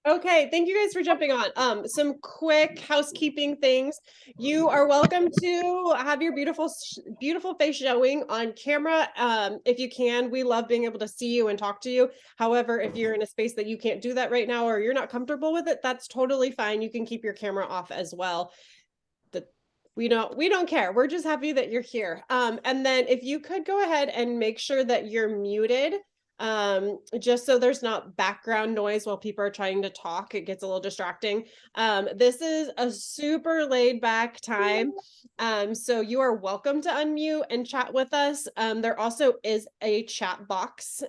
Okay, thank you guys for jumping on. Some quick housekeeping things. You are welcome to have your beautiful face showing on camera. If you can, we love being able to see you and talk to you. However, if you're in a space that you can't do that right now or you're not comfortable with it, that's totally fine. You can keep your camera off as well. We don't care. We're just happy that you're here. And then if you could go ahead and make sure that you're muted, just so there's not background noise while people are trying to talk. It gets a little distracting. This is a super laid back time. So you are welcome to unmute and chat with us. There also is a chat box.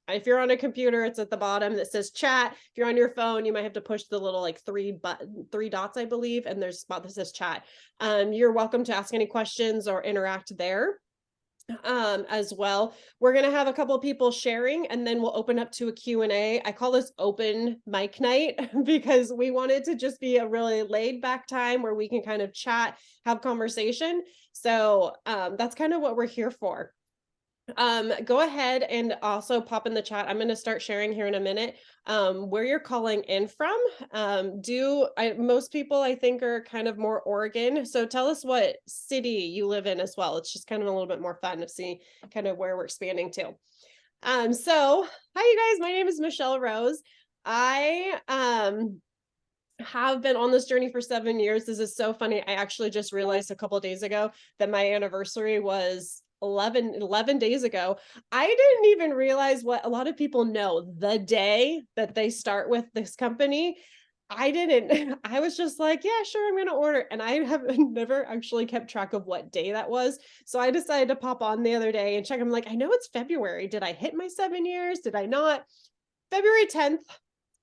If you're on a computer, it's at the bottom that says chat. If you're on your phone, you might have to push the little like three dots, I believe, and there's a spot that says chat. You're welcome to ask any questions or interact there as well. We're going to have a couple of people sharing, and then we'll open up to a Q&A. I call this open mic night because we want it to just be a really laid back time where we can kind of chat, have conversation. So that's kind of what we're here for. Go ahead and also pop in the chat. I'm going to start sharing here in a minute where you're calling in from. Most people I think are kind of more Oregon. So tell us what city you live in as well. It's just kind of a little bit more fun to see kind of where we're expanding to. So hi you guys, my name is Michelle Rose. I have been on this journey for 7 years. This is so funny. I actually just realized a couple of days ago that my anniversary was 11 days ago. I didn't even realize what a lot of people know, the day that they start with this company. I didn't. I was just like, yeah, sure, I'm going to order. And I have never actually kept track of what day that was. So I decided to pop on the other day and check. I'm like, I know it's February. Did I hit my 7 years? Did I not? February 10th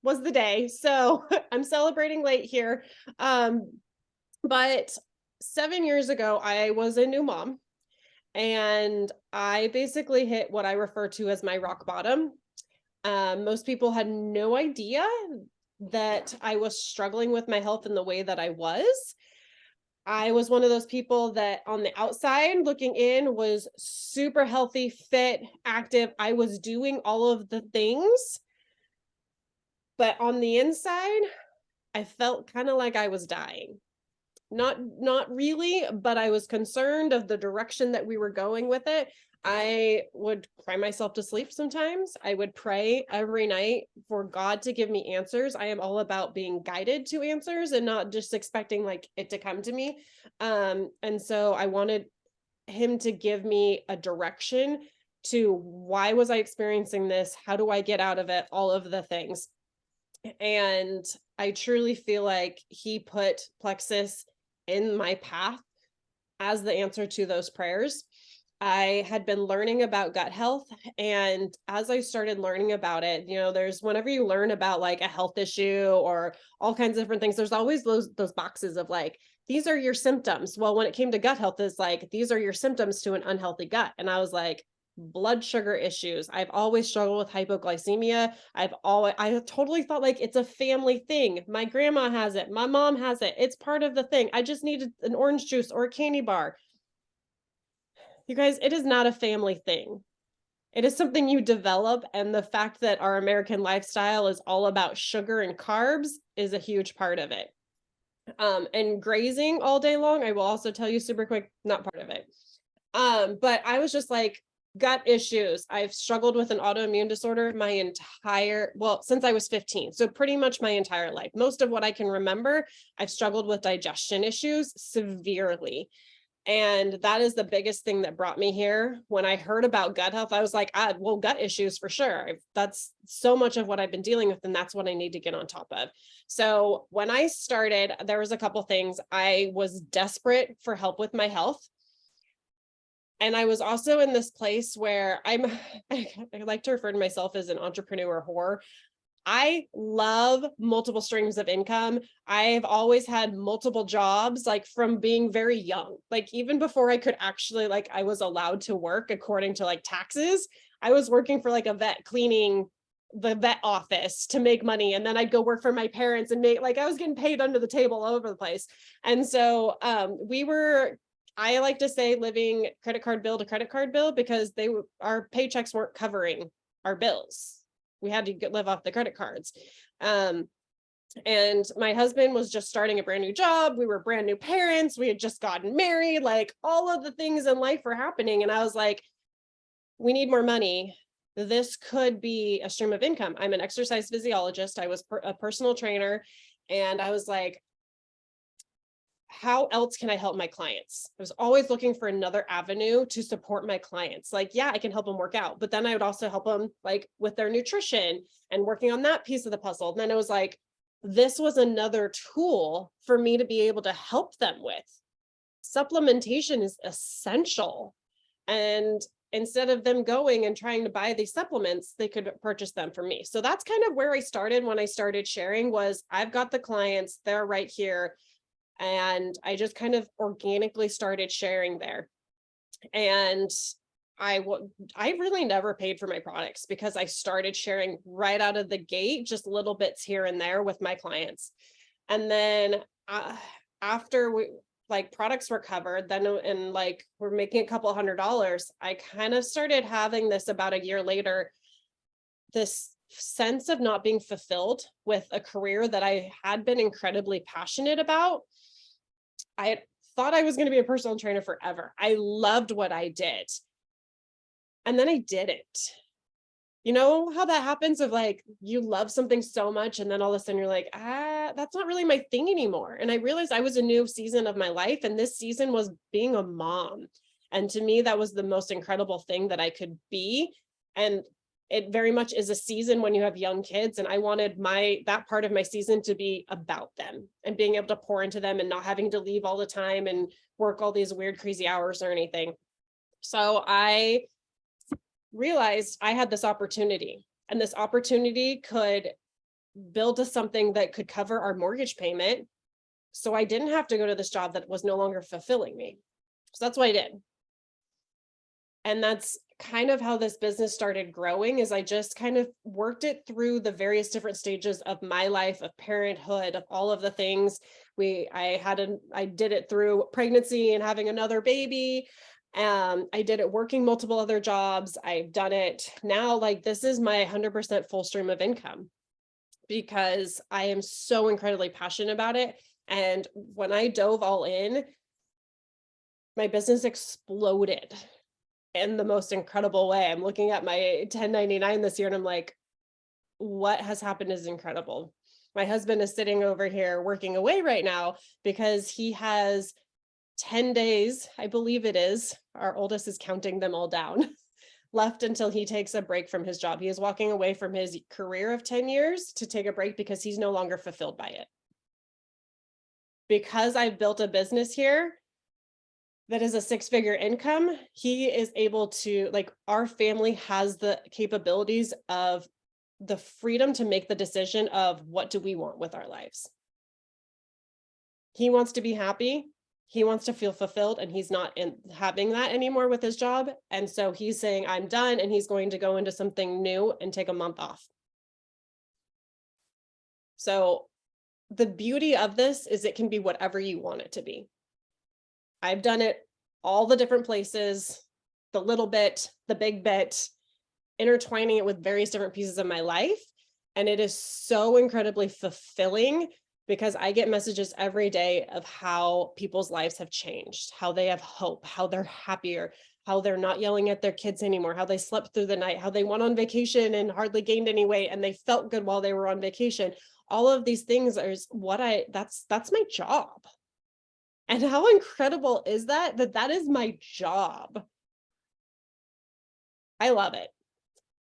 was the day. So I'm celebrating late here. But 7 years ago, I was a new mom. And I basically hit what I refer to as my rock bottom. Most people had no idea that I was struggling with my health in the way that I was. I was one of those people that on the outside looking in was super healthy, fit, active. I was doing all of the things. But on the inside, I felt kind of like I was dying. Not really, but I was concerned of the direction that we were going with it. I would cry myself to sleep sometimes. I would pray every night for God to give me answers. I am all about being guided to answers and not just expecting like it to come to me. And so I wanted him to give me a direction to why was I experiencing this? How do I get out of it? All of the things. And I truly feel like he put Plexus in my path as the answer to those prayers. I had been learning about gut health, and as I started learning about it, there's whenever you learn about like a health issue or all kinds of different things, there's always those boxes of like, these are your symptoms. Well, when it came to gut health, it's like, these are your symptoms to an unhealthy gut. And I was like, blood sugar issues. I've always struggled with hypoglycemia. I totally thought like it's a family thing. My grandma has it. My mom has it. It's part of the thing. I just needed an orange juice or a candy bar. You guys, it is not a family thing. It is something you develop. And the fact that our American lifestyle is all about sugar and carbs is a huge part of it. And grazing all day long, I will also tell you super quick, not part of it. But I was just like, gut issues. I've struggled with an autoimmune disorder since I was 15. So pretty much my entire life. Most of what I can remember, I've struggled with digestion issues severely. And that is the biggest thing that brought me here. When I heard about gut health, I was like, well, gut issues for sure. That's so much of what I've been dealing with, and that's what I need to get on top of. So when I started, there was a couple things. I was desperate for help with my health. And I was also in this place where I like to refer to myself as an entrepreneur whore. I love multiple streams of income. I've always had multiple jobs, like from being very young, like even before I could actually, like I was allowed to work according to like taxes. I was working for like a vet, cleaning the vet office to make money. And then I'd go work for my parents and I was getting paid under the table all over the place. And so I like to say living credit card bill to credit card bill because our paychecks weren't covering our bills. we had to live off the credit cards. And my husband was just starting a brand new job. We were brand new parents. We had just gotten married. Like all of the things in life were happening. And I was like, we need more money. This could be a stream of income. I'm an exercise physiologist. I was a personal trainer. And I was like, how else can I help my clients? I was always looking for another avenue to support my clients. Like, yeah, I can help them work out, but then I would also help them like with their nutrition and working on that piece of the puzzle. And then it was like, this was another tool for me to be able to help them with. Supplementation is essential. And instead of them going and trying to buy these supplements, they could purchase them from me. So that's kind of where I started when I started sharing was I've got the clients, they're right here. And I just kind of organically started sharing there. And I really never paid for my products because I started sharing right out of the gate, just little bits here and there with my clients. And then after products were covered, then and like we're making a couple $100, I kind of started having this about a year later, this sense of not being fulfilled with a career that I had been incredibly passionate about. I had thought I was going to be a personal trainer forever. I loved what I did. And then I didn't. You know how that happens of like, you love something so much and then all of a sudden you're like, that's not really my thing anymore. And I realized I was a new season of my life. And this season was being a mom. And to me, that was the most incredible thing that I could be. And it very much is a season when you have young kids. And I wanted that part of my season to be about them and being able to pour into them and not having to leave all the time and work all these weird, crazy hours or anything. So I realized I had this opportunity, and this opportunity could build to something that could cover our mortgage payment. So I didn't have to go to this job that was no longer fulfilling me. So that's what I did. And that's kind of how this business started growing, is I just kind of worked it through the various different stages of my life, of parenthood, of all of the things. I did it through pregnancy and having another baby. I did it working multiple other jobs. I've done it now. Like, this is my 100% full stream of income because I am so incredibly passionate about it. And when I dove all in, my business exploded in the most incredible way. I'm looking at my 1099 this year and I'm like, what has happened is incredible. My husband is sitting over here working away right now because he has 10 days, I believe it is, our oldest is counting them all down, left until he takes a break from his job. He is walking away from his career of 10 years to take a break because he's no longer fulfilled by it. Because I've built a business here that is a 6-figure income, he is able to, like, our family has the capabilities of the freedom to make the decision of what do we want with our lives. He wants to be happy. He wants to feel fulfilled, and he's not having that anymore with his job. And so he's saying, I'm done. And he's going to go into something new and take a month off. So the beauty of this is it can be whatever you want it to be. I've done it all the different places, the little bit, the big bit, intertwining it with various different pieces of my life. And it is so incredibly fulfilling because I get messages every day of how people's lives have changed, how they have hope, how they're happier, how they're not yelling at their kids anymore, how they slept through the night, how they went on vacation and hardly gained any weight and they felt good while they were on vacation. All of these things are that's my job. And how incredible is that is my job? I love it.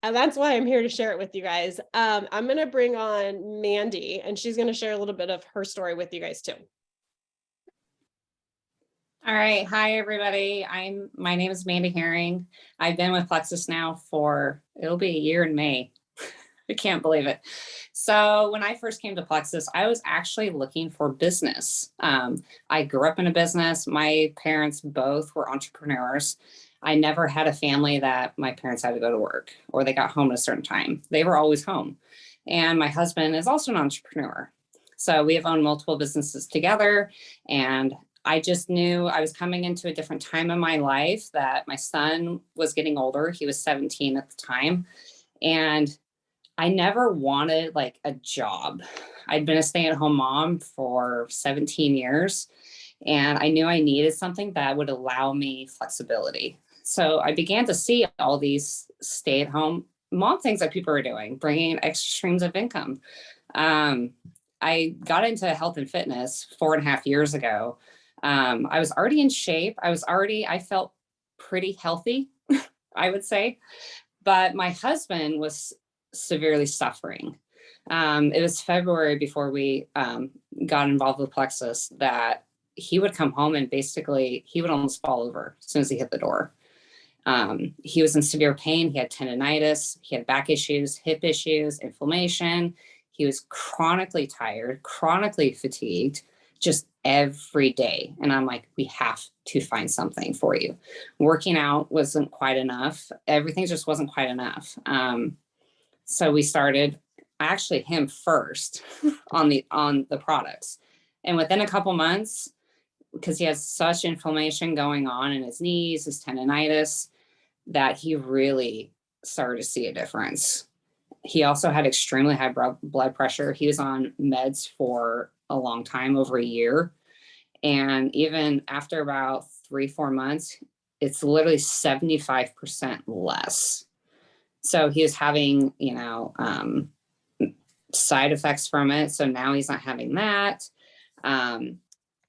And that's why I'm here to share it with you guys. I'm going to bring on Mandy, and she's going to share a little bit of her story with you guys too. All right. Hi, everybody. My name is Mandy Herring. I've been with Plexus now it'll be a year in May. I can't believe it. So when I first came to Plexus, I was actually looking for business. I grew up in a business. My parents both were entrepreneurs. I never had a family that my parents had to go to work or they got home at a certain time. They were always home. And my husband is also an entrepreneur. So we have owned multiple businesses together. And I just knew I was coming into a different time in my life, that my son was getting older. He was 17 at the time. And I never wanted like a job. I'd been a stay-at-home mom for 17 years, and I knew I needed something that would allow me flexibility. So I began to see all these stay-at-home mom things that people are doing, bringing in extra streams of income. Um, I got into health and fitness 4.5 years ago. I was already in shape. I felt pretty healthy, I would say, but my husband was severely suffering. It was February before we got involved with Plexus that he would come home and basically he would almost fall over as soon as he hit the door. He was in severe pain. He had tendonitis, he had back issues, hip issues, inflammation. He was chronically tired, chronically fatigued, just every day. And I'm like, we have to find something for you. Working out wasn't quite enough. Everything just wasn't quite enough. So we started actually him first on the products. And within a couple months, because he has such inflammation going on in his knees, his tendonitis, that he really started to see a difference. He also had extremely high blood pressure. He was on meds for a long time, over a year. And even after about 3-4 months, it's literally 75% less. So he was having, side effects from it. So now he's not having that. And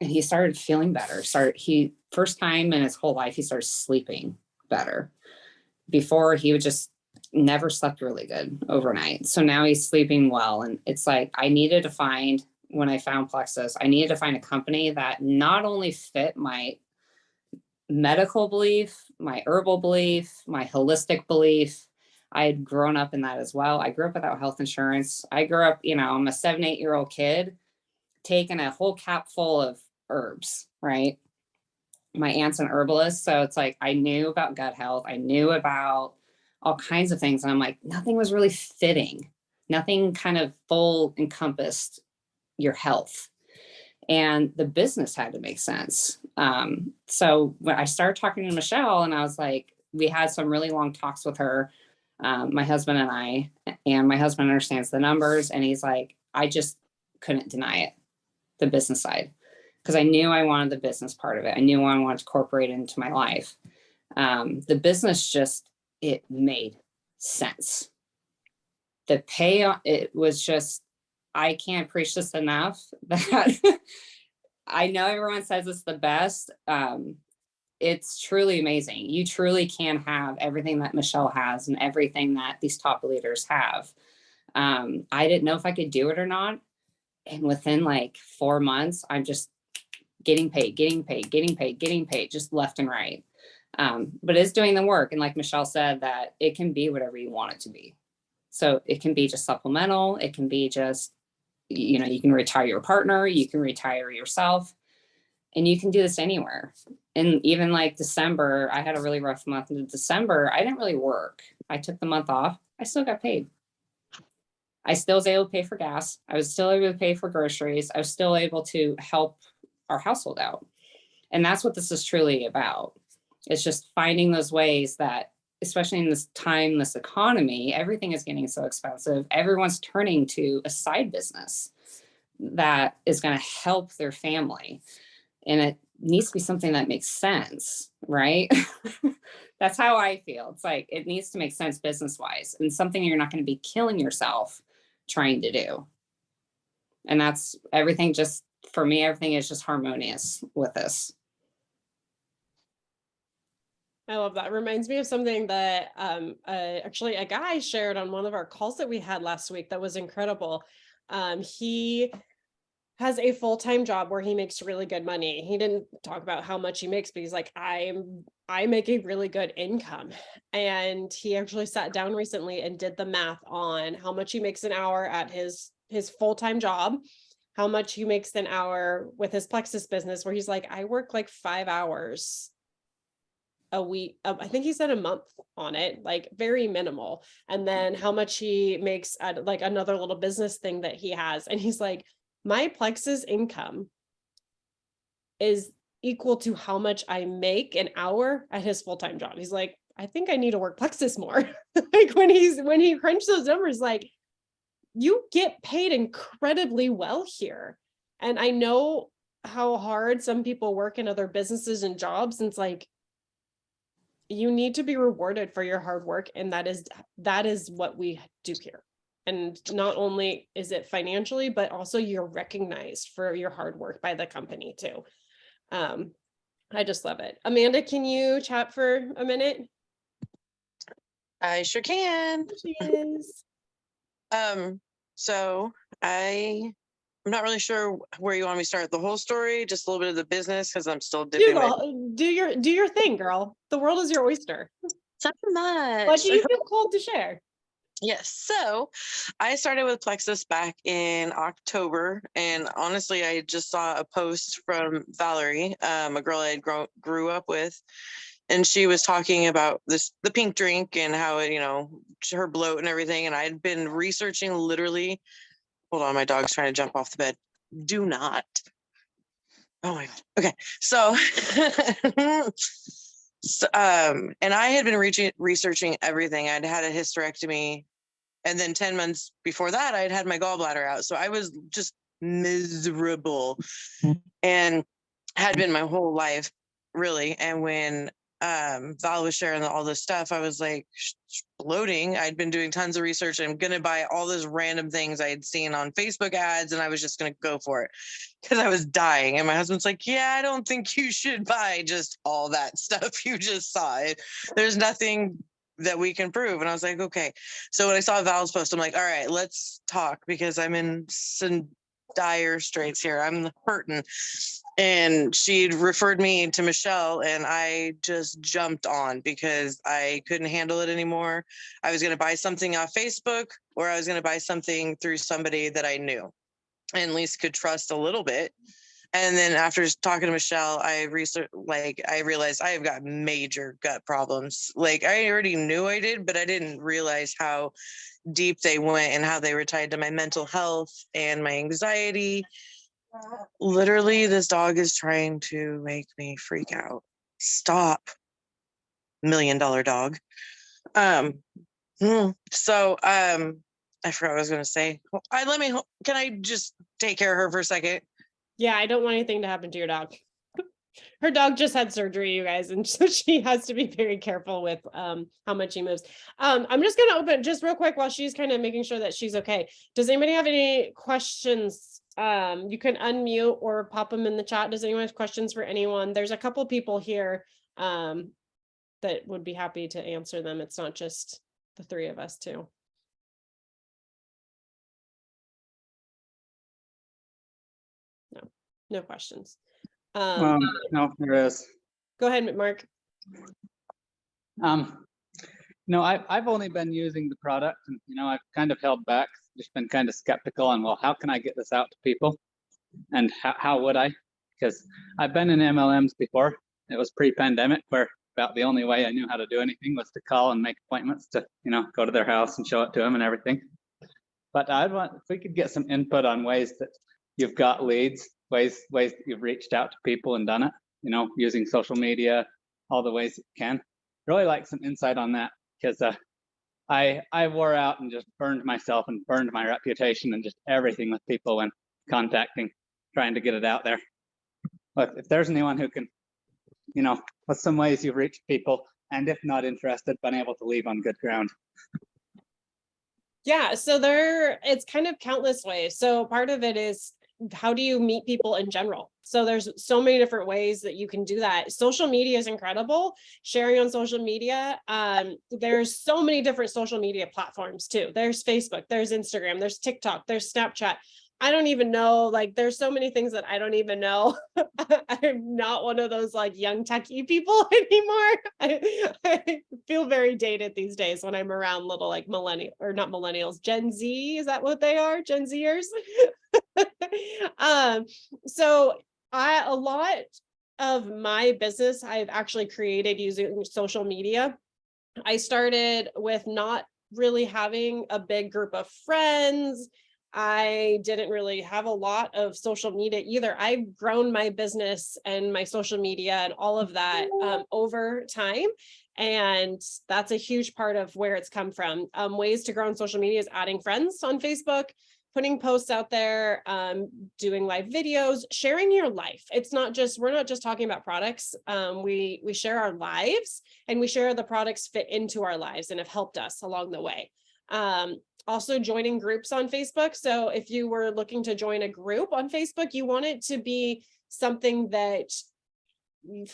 he started feeling better. First time in his whole life, he started sleeping better. Before, he would just never slept really good overnight. So now he's sleeping well. And it's like, when I found Plexus, I needed to find a company that not only fit my medical belief, my herbal belief, my holistic belief. I had grown up in that as well. I grew up without health insurance. I grew up, I'm a 7-8-year-old kid taking a whole cap full of herbs, right? My aunt's an herbalist. So it's like, I knew about gut health. I knew about all kinds of things. And I'm like, nothing was really fitting. Nothing kind of full encompassed your health. And the business had to make sense. So when I started talking to Michelle, and I was like, we had some really long talks with her, my husband and my husband understands the numbers. And he's like, I just couldn't deny it, the business side, because I knew I wanted the business part of it. I knew I wanted to incorporate it into my life. The business it made sense. The pay, it was just, I can't preach this enough that I know everyone says it's the best. It's truly amazing. You truly can have everything that Michelle has and everything that these top leaders have. I didn't know if I could do it or not. And within like 4 months, I'm just getting paid, just left and right. But it's doing the work. And like Michelle said, that it can be whatever you want it to be. So it can be just supplemental. It can be just, you can retire your partner, you can retire yourself, and you can do this anywhere. And even like December, I had a really rough month in December. I didn't really work. I took the month off. I still got paid. I still was able to pay for gas. I was still able to pay for groceries. I was still able to help our household out. And that's what this is truly about. It's just finding those ways that, especially in this time, this economy, everything is getting so expensive. Everyone's turning to a side business that is going to help their family. And it needs to be something that makes sense, right? That's how I feel. It's like, it needs to make sense business-wise, and something you're not going to be killing yourself trying to do. And that's everything. Just for me, everything is just harmonious with this. I love that. It reminds me of something that actually a guy shared on one of our calls that we had last week that was incredible. He has a full-time job where he makes really good money. He didn't talk about how much he makes, but he's like, I make a really good income. And he actually sat down recently and did the math on how much he makes an hour at his full-time job, how much he makes an hour with his Plexus business, where he's like, I work like 5 hours a week. I think he said a month on it, like very minimal. And then how much he makes at like another little business thing that he has. And he's like, my Plexus income is equal to how much I make an hour at his full-time job. He's like, I think I need to work Plexus more. Like when he crunched those numbers, like you get paid incredibly well here. And I know how hard some people work in other businesses and jobs. And it's like, you need to be rewarded for your hard work. And that is what we do here. And not only is it financially, but also you're recognized for your hard work by the company too. I just love it. Amanda, can you chat for a minute? I sure can. There she is. So I'm not really sure where you want me to start the whole story, just a little bit of the business, because I'm still dipping Do your thing, girl. The world is your oyster. so much. What do you feel called to share? Yes. So I started with Plexus back in October. And honestly, I just saw a post from Valerie, a girl I grew up with. And she was talking about the pink drink and how it, her bloat and everything. And I'd been researching literally. Hold on, my dog's trying to jump off the bed. Do not. Oh my God. Okay. So, and I had been researching everything. I'd had a hysterectomy. And then 10 months before that, I'd had my gallbladder out. So I was just miserable and had been my whole life, really. And when Val was sharing all this stuff, I was like bloating. I'd been doing tons of research. I'm going to buy all those random things I had seen on Facebook ads, and I was just going to go for it because I was dying. And my husband's like, yeah, I don't think you should buy just all that stuff you just saw. There's nothing that we can prove. And I was like, okay. So when I saw Val's post, I'm like, all right, let's talk, because I'm in some dire straits here. I'm hurting. And she'd referred me to Michelle, and I just jumped on because I couldn't handle it anymore. I was going to buy something off Facebook, or I was going to buy something through somebody that I knew and at least could trust a little bit. And then after talking to Michelle, I realized I have got major gut problems. Like, I already knew I did, but I didn't realize how deep they went and how they were tied to my mental health and my anxiety. Literally, this dog is trying to make me freak out. Stop, $1 million dog. I forgot what I was going to say. Can I just take care of her for a second? Yeah, I don't want anything to happen to your dog. Her dog just had surgery, you guys, and so she has to be very careful with how much she moves. I'm just going to open just real quick while she's kind of making sure that she's okay. Does anybody have any questions? You can unmute or pop them in the chat. Does anyone have questions for anyone? There's a couple people here that would be happy to answer them. It's not just the three of us too. No questions. No, there is. Go ahead, Mark. No, I've only been using the product, and I've kind of held back, just been kind of skeptical on, well, how can I get this out to people, and how would I? Because I've been in MLMs before. It was pre-pandemic, where about the only way I knew how to do anything was to call and make appointments to go to their house and show it to them and everything. But if we could get some input on ways that you've got leads, ways that you've reached out to people and done it, using social media, all the ways that you can. Really like some insight on that, because I wore out and just burned myself and burned my reputation and just everything with people when contacting, trying to get it out there. But if there's anyone who can, what's some ways you've reached people, and if not interested, been able to leave on good ground? Yeah, so it's kind of countless ways. So part of it is, how do you meet people in general? So there's so many different ways that you can do that. Social media is incredible. Sharing on social media. There's so many different social media platforms too. There's Facebook, there's Instagram, there's TikTok, there's Snapchat. I don't even know, there's so many things that I don't even know. I'm not one of those young techie people anymore. I feel very dated these days when I'm around little millennial, or not millennials, Gen Z. Is that what they are? Gen Zers? So a lot of my business I've actually created using social media. I started with not really having a big group of friends. I didn't really have a lot of social media either. I've grown my business and my social media and all of that over time. And that's a huge part of where it's come from. Ways to grow on social media is adding friends on Facebook, putting posts out there, doing live videos, sharing your life. It's not just, we're not just talking about products. We share our lives, and we share the products fit into our lives and have helped us along the way. Also joining groups on Facebook. So if you were looking to join a group on Facebook, you want it to be something that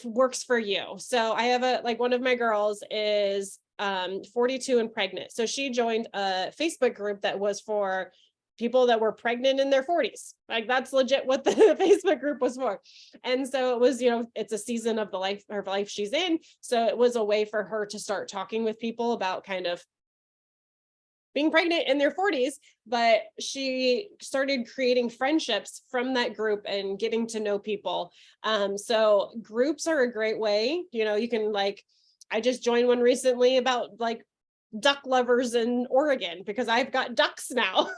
works for you. So I have like one of my girls is 42 and pregnant. So she joined a Facebook group that was for people that were pregnant in their 40s. Like that's legit what the Facebook group was for. And so it was, it's a season of her life she's in. So it was a way for her to start talking with people about kind of being pregnant in their 40s, but she started creating friendships from that group and getting to know people. So groups are a great way, you can I just joined one recently about duck lovers in Oregon because I've got ducks now.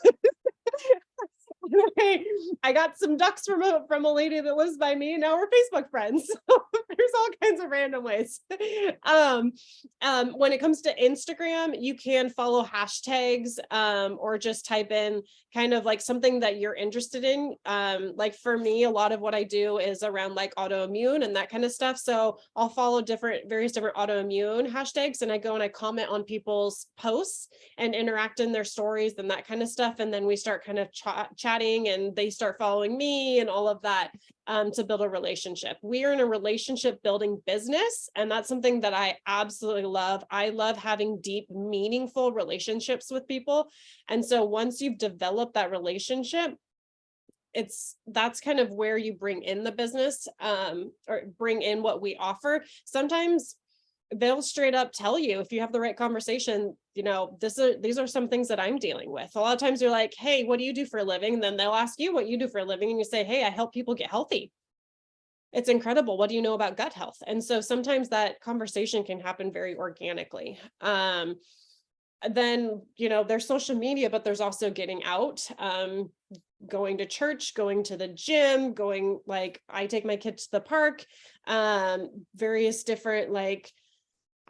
I got some ducks from a lady that lives by me. Now we're Facebook friends. So there's all kinds of random ways. When it comes to Instagram, you can follow hashtags or just type in kind of like something that you're interested in. Like for me, a lot of what I do is around like autoimmune and that kind of stuff. So I'll follow various different autoimmune hashtags, and I go and I comment on people's posts and interact in their stories and that kind of stuff. And then we start kind of chatting, and they start following me and all of that to build a relationship. We are in a relationship building business, and that's something that I absolutely love. I love having deep, meaningful relationships with people. And so once you've developed that relationship, that's kind of where you bring in the business or bring in what we offer. Sometimes they'll straight up tell you, if you have the right conversation, these are some things that I'm dealing with. A lot of times you're like, hey, what do you do for a living? And then they'll ask you what you do for a living, and you say, hey, I help people get healthy. It's incredible. What do you know about gut health? And so sometimes that conversation can happen very organically. Then, there's social media, but there's also getting out, going to church, going to the gym, I take my kids to the park, various different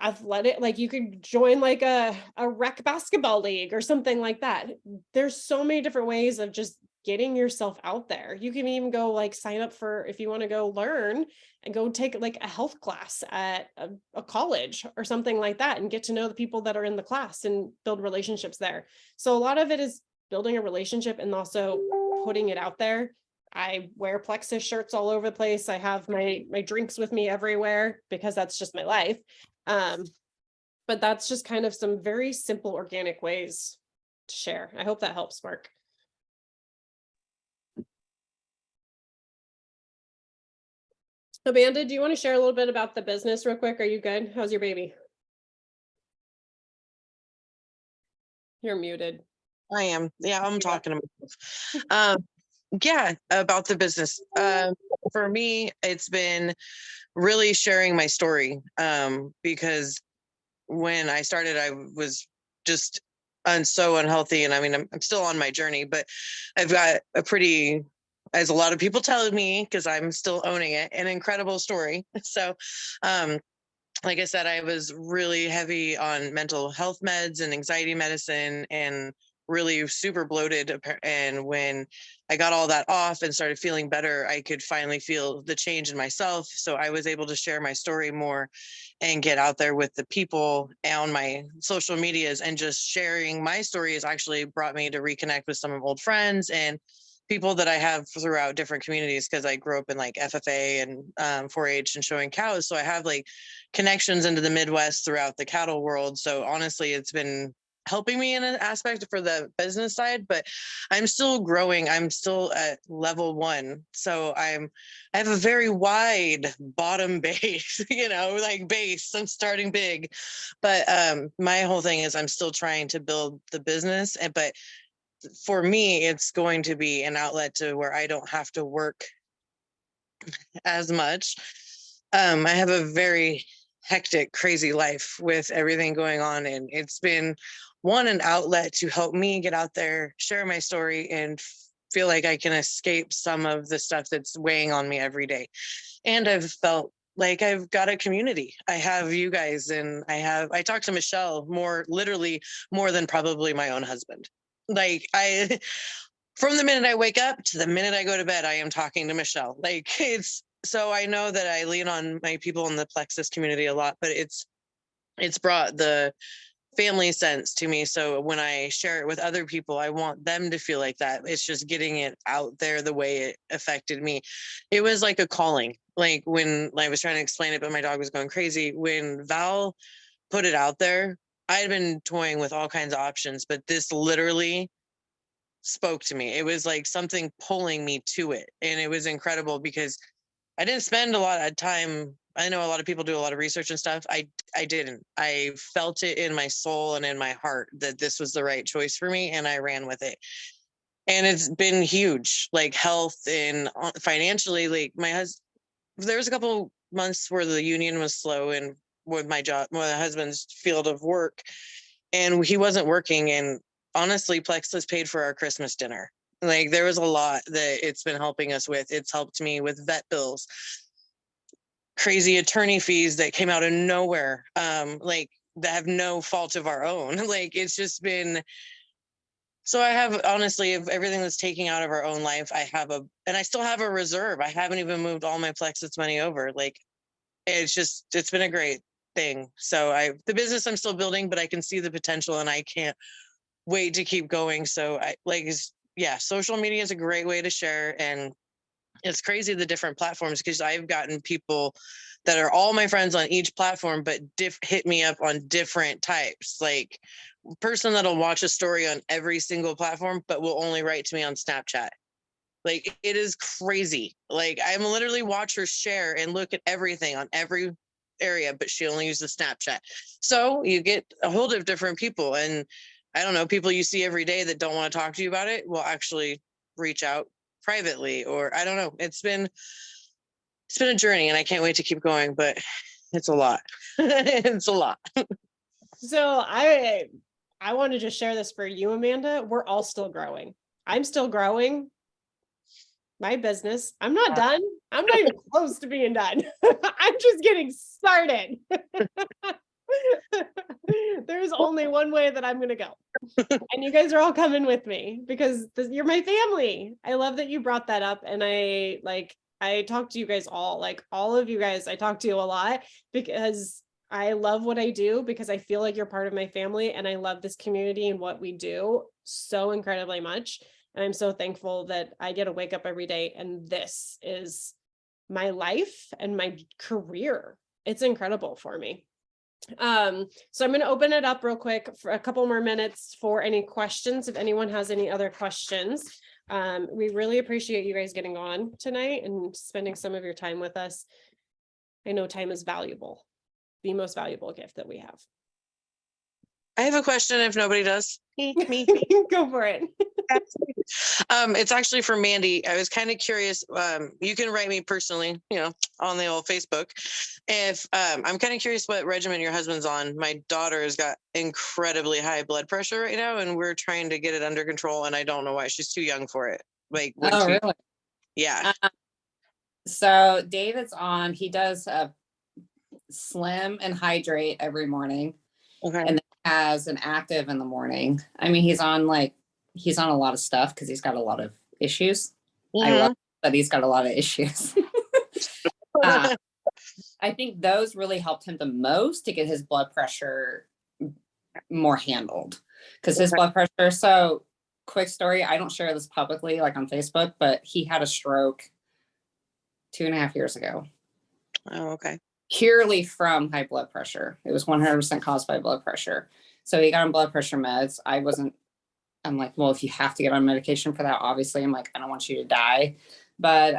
athletic, you could join a rec basketball league or something like that. There's so many different ways of just getting yourself out there. You can even go sign up for, if you want to go learn and go take a health class at a college or something like that, and get to know the people that are in the class and build relationships there. So a lot of it is building a relationship and also putting it out there. I wear Plexus shirts all over the place. I have my drinks with me everywhere because that's just my life. But that's just kind of some very simple organic ways to share. I hope that helps, Mark. Amanda, do you want to share a little bit about the business real quick? Are you good? How's your baby? You're muted. I am. Yeah, I'm talking to myself. Yeah, about the business. For me, it's been really sharing my story because when I started, I was just so unhealthy. And I mean, I'm still on my journey, but I've got a pretty, as a lot of people tell me, because I'm still owning it, an incredible story. So, like I said, I was really heavy on mental health meds and anxiety medicine and really super bloated. And when I got all that off and started feeling better, I could finally feel the change in myself. So I was able to share my story more and get out there with the people on my social medias. And just sharing my story has actually brought me to reconnect with some old friends and people that I have throughout different communities, because I grew up in FFA and 4-H and showing cows. So I have connections into the Midwest throughout the cattle world. So honestly, it's been helping me in an aspect for the business side, but I'm still growing. I'm still at level 1. So I have a very wide bottom base, base. I'm starting big, but my whole thing is I'm still trying to build the business. But for me, it's going to be an outlet to where I don't have to work as much. I have a very hectic, crazy life with everything going on, and it's been an outlet to help me get out there, share my story, and feel like I can escape some of the stuff that's weighing on me every day. And I've felt like I've got a community. I have you guys, and I talk to Michelle literally more than probably my own husband. Like from the minute I wake up to the minute I go to bed, I am talking to Michelle. Like so I know that I lean on my people in the Plexus community a lot, but it's brought the family sense to me. So when I share it with other people, I want them to feel like that. It's just getting it out there the way it affected me. It was like a calling. Like when I was trying to explain it, but my dog was going crazy. When Val put it out there, I had been toying with all kinds of options, but this literally spoke to me. It was like something pulling me to it. And it was incredible because I didn't spend a lot of time. I know a lot of people do a lot of research and stuff. I didn't. I felt it in my soul and in my heart that this was the right choice for me, and I ran with it. And it's been huge, like health and financially. Like my husband, there was a couple months where the union was slow and with my job, my husband's field of work, and he wasn't working. And honestly, Plexus paid for our Christmas dinner. Like there was a lot that it's been helping us with. It's helped me with vet bills, crazy attorney fees that came out of nowhere, like that have no fault of our own. Like it's just been, so I have, honestly, of everything that's taking out of our own life, and I still have a reserve. I haven't even moved all my Plexus money over. Like it's been a great thing. So the business I'm still building, but I can see the potential and I can't wait to keep going. So social media is a great way to share, and it's crazy the different platforms, because I've gotten people that are all my friends on each platform, but hit me up on different types. Like person that'll watch a story on every single platform, but will only write to me on Snapchat. Like it is crazy. Like I'm literally watch her share and look at everything on every area, but she only uses Snapchat. So you get a hold of different people, and I don't know, people you see every day that don't want to talk to you about it will actually reach out privately, or I don't know. It's been a journey, and I can't wait to keep going, but it's a lot. It's a lot. So I want to just share this for you, Amanda. We're all still growing. I'm still growing my business. I'm not done. I'm not even close to being done. I'm just getting started. There's only one way that I'm going to go. And you guys are all coming with me because you're my family. I love that you brought that up. And I talk to you guys all, like all of you guys, I talk to you a lot because I love what I do, because I feel like you're part of my family, and I love this community and what we do so incredibly much. And I'm so thankful that I get to wake up every day and this is my life and my career. It's incredible for me. So I'm going to open it up real quick for a couple more minutes for any questions. If anyone has any other questions, we really appreciate you guys getting on tonight and spending some of your time with us. I know time is valuable, the most valuable gift that we have. I have a question if nobody does. Me. Go for it. It's actually for Mandy. I was kind of curious. You can write me personally, on the old Facebook. If I'm kind of curious what regimen your husband's on. My daughter has got incredibly high blood pressure right now, and we're trying to get it under control. And I don't know why. She's too young for it. Like, really? Yeah. So David's on. He does slim and hydrate every morning. Okay. And then has an active in the morning. I mean, he's on a lot of stuff because he's got a lot of issues. Mm-hmm. I love that he's got a lot of issues. I think those really helped him the most to get his blood pressure more handled, because his blood pressure. So quick story, I don't share this publicly like on Facebook, but he had a stroke 2.5 years ago. Oh, okay. Purely from high blood pressure. It was 100% caused by blood pressure. So he got on blood pressure meds. I'm like, well, if you have to get on medication for that, obviously, I'm like, I don't want you to die. But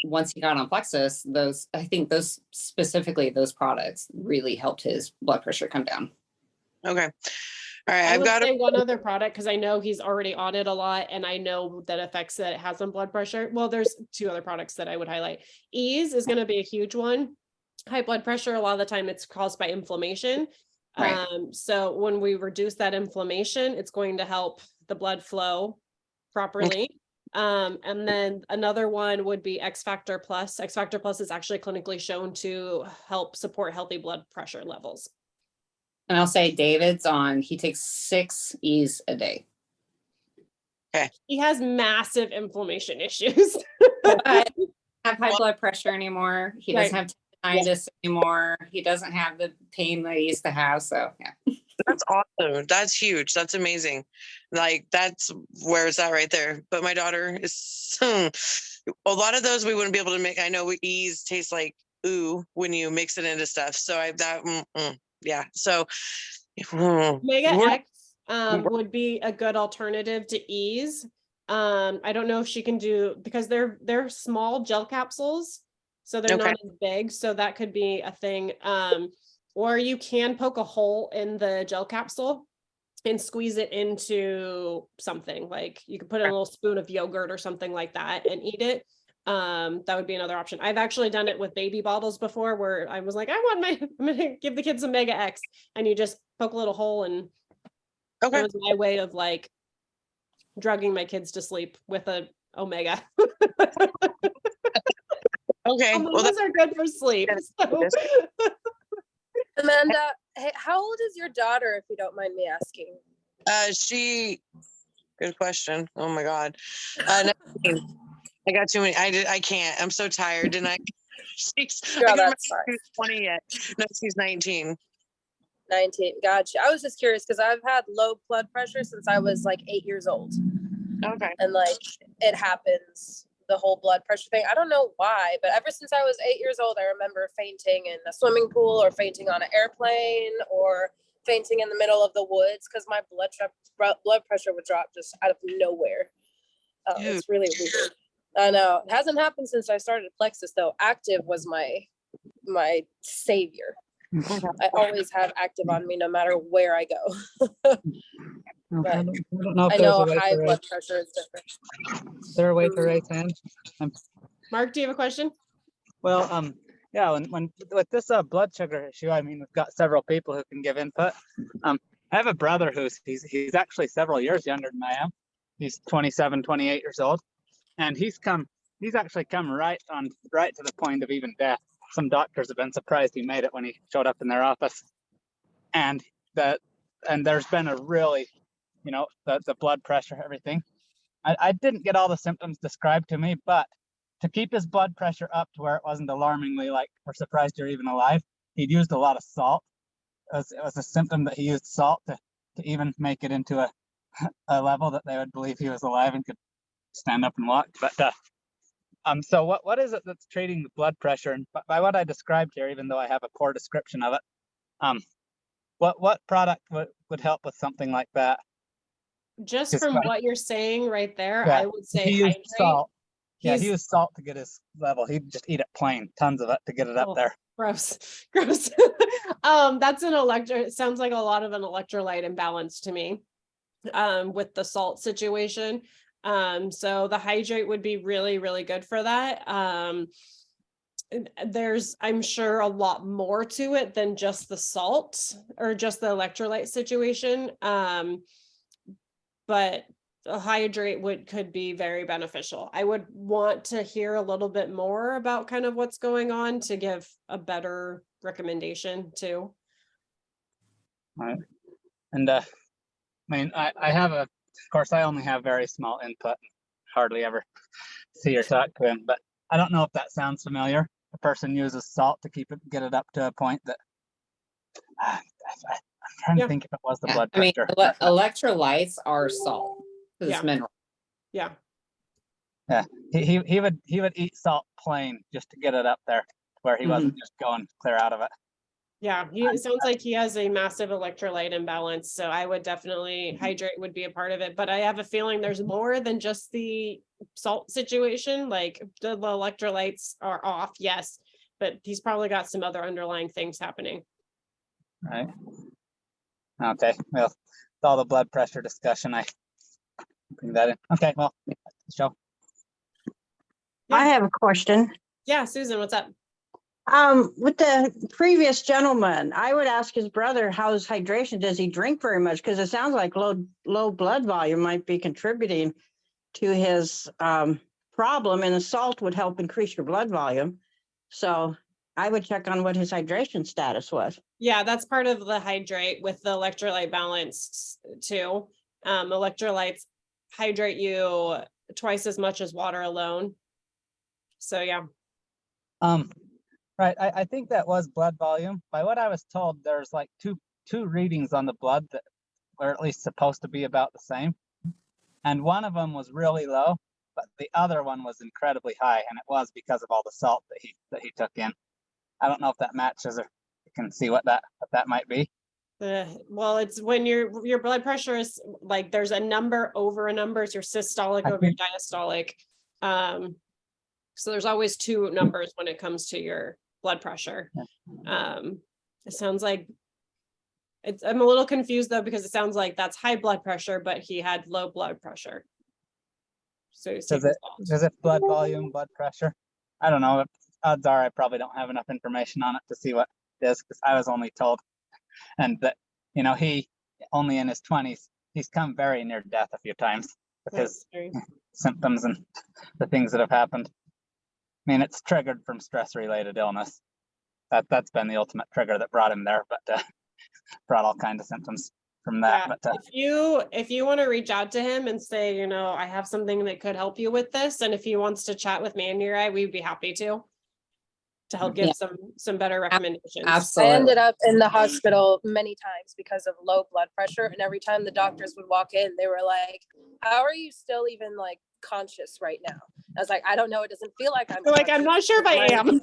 once he got on Plexus, I think those products really helped his blood pressure come down. Okay. All right. I've got one other product, because I know he's already on it a lot, and I know that effects that it has on blood pressure. Well, there's 2 other products that I would highlight. Ease is going to be a huge one. High blood pressure, a lot of the time it's caused by inflammation. Right. So when we reduce that inflammation, it's going to help the blood flow properly. And then another one would be X Factor Plus. X Factor Plus is actually clinically shown to help support healthy blood pressure levels. And I'll say David's on, he takes 6 E's a day. He has massive inflammation issues. But he doesn't have high blood pressure anymore. He doesn't Right. have tinnitus anymore. He doesn't have the pain that he used to have. So yeah. That's awesome. That's huge. That's amazing. Like that's where it's at right there. But my daughter is a lot of those we wouldn't be able to make. I know E's taste like ooh when you mix it into stuff. So yeah. So Omega we're- X would be a good alternative to E's. I don't know if she can do, because they're small gel capsules, so they're Okay. not as big. So that could be a thing. Or you can poke a hole in the gel capsule and squeeze it into something. Like you could put in a little spoon of yogurt or something like that and eat it. That would be another option. I've actually done it with baby bottles before, where I was like, I'm gonna give the kids some Omega X, and you just poke a little hole, and Okay. it was my way of like drugging my kids to sleep with a Omega. Okay. Well, Omegas are good for sleep. So. Amanda, hey, how old is your daughter, if you don't mind me asking? good question. Oh my God. 19. I got too many. I can't. I'm so tired. Didn't I? She's, Girl, I that's fine. she's 20 yet. No, she's 19. 19. Gotcha. I was just curious because I've had low blood pressure since I was like 8 years old. Okay. And like it happens, the whole blood pressure thing. I don't know why, but ever since I was 8 years old, I remember fainting in a swimming pool or fainting on an airplane or fainting in the middle of the woods because my blood pressure would drop just out of nowhere. It's really weird. I know. It hasn't happened since I started Plexus though. Active was my savior. I always have Active on me no matter where I go. But I don't know if I there's know a way high to raise, blood pressure is different. is there a way to raise hands? Mark, do you have a question? Well, yeah, when with this blood sugar issue, I mean, we've got several people who can give input. I have a brother he's actually several years younger than I am. He's 27, 28 years old, and he's actually come right to the point of even death. Some doctors have been surprised he made it when he showed up in their office, and there's been a really, the blood pressure, everything. I didn't get all the symptoms described to me, but to keep his blood pressure up to where it wasn't alarmingly like we're surprised you're even alive, he'd used a lot of salt. It was a symptom that he used salt to even make it into a level that they would believe he was alive and could stand up and walk. But so what is it that's treating the blood pressure? And by what I described here, even though I have a poor description of it, what product would help with something like that? Just from what you're saying right there, Yeah, I would say he used hydrate. salt. Yeah, he He's used salt to get his level. He'd just eat it plain, tons of it to get it up Oh. there. gross. Gross. That's it sounds like a lot of an electrolyte imbalance to me. With the salt situation. So the hydrate would be really, really good for that. There's, I'm sure, a lot more to it than just the salt or just the electrolyte situation. But a hydrate could be very beneficial. I would want to hear a little bit more about kind of what's going on to give a better recommendation too. All right. And I mean, I have of course, I only have very small input, hardly ever see or talk to him, but I don't know if that sounds familiar. A person uses salt to get it up to a point that I'm trying to think if it was the blood pressure. Electrolytes are salt. It's mineral. Yeah. Yeah, he would eat salt plain just to get it up there where he wasn't just going clear out of it. Yeah, it sounds like he has a massive electrolyte imbalance. So I would definitely hydrate would be a part of it. But I have a feeling there's more than just the salt situation. Like the electrolytes are off, yes, but he's probably got some other underlying things happening. Right. Okay. Well, with all the blood pressure discussion, I bring that in. Okay. Well, show. Yeah. I have a question. Yeah, Susan, what's up? With the previous gentleman, I would ask his brother, how's hydration? Does he drink very much? Because it sounds like low blood volume might be contributing to his problem, and the salt would help increase your blood volume. So I would check on what his hydration status was. Yeah, that's part of the hydrate with the electrolyte balance too. Electrolytes hydrate you twice as much as water alone. So yeah. Right. I think that was blood volume. By what I was told, there's like two readings on the blood that were at least supposed to be about the same. And one of them was really low, but the other one was incredibly high, and it was because of all the salt that he took in. I don't know if that matches, or you can see what that might be. Well, it's when your blood pressure is like there's a number over a number, it's your systolic over your diastolic. So there's always two numbers when it comes to your blood pressure. It sounds like I'm a little confused though, because it sounds like that's high blood pressure, but he had low blood pressure. So Is it blood volume, blood pressure? I don't know. Odds are I probably don't have enough information on it to see what it is, because I was only told, and that, you know, he only in his 20s, he's come very near death a few times with his symptoms and the things that have happened. I mean, it's triggered from stress-related illness. That's been the ultimate trigger that brought him there, but brought all kinds of symptoms from that. Yeah, but if you want to reach out to him and say, you know, I have something that could help you with this, and if he wants to chat with Mandy or I, we'd be happy to help give some better recommendations. Absolutely. I ended up in the hospital many times because of low blood pressure, and every time the doctors would walk in, they were like, how are you still even like conscious right now? I was like, I don't know, it doesn't feel like I'm like, I'm not sure if I am.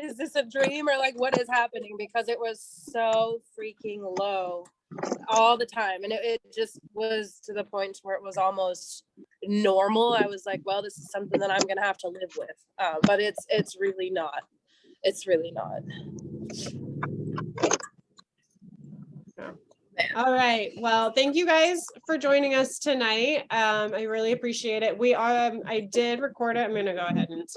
Is this a dream, or like what is happening? Because it was so freaking low all the time, and it just was to the point where it was almost normal. I was like, well, this is something that I'm gonna have to live with, but it's really not. It's really not. All right. Well, thank you guys for joining us tonight. I really appreciate it. I did record it. I'm going to go ahead and stop.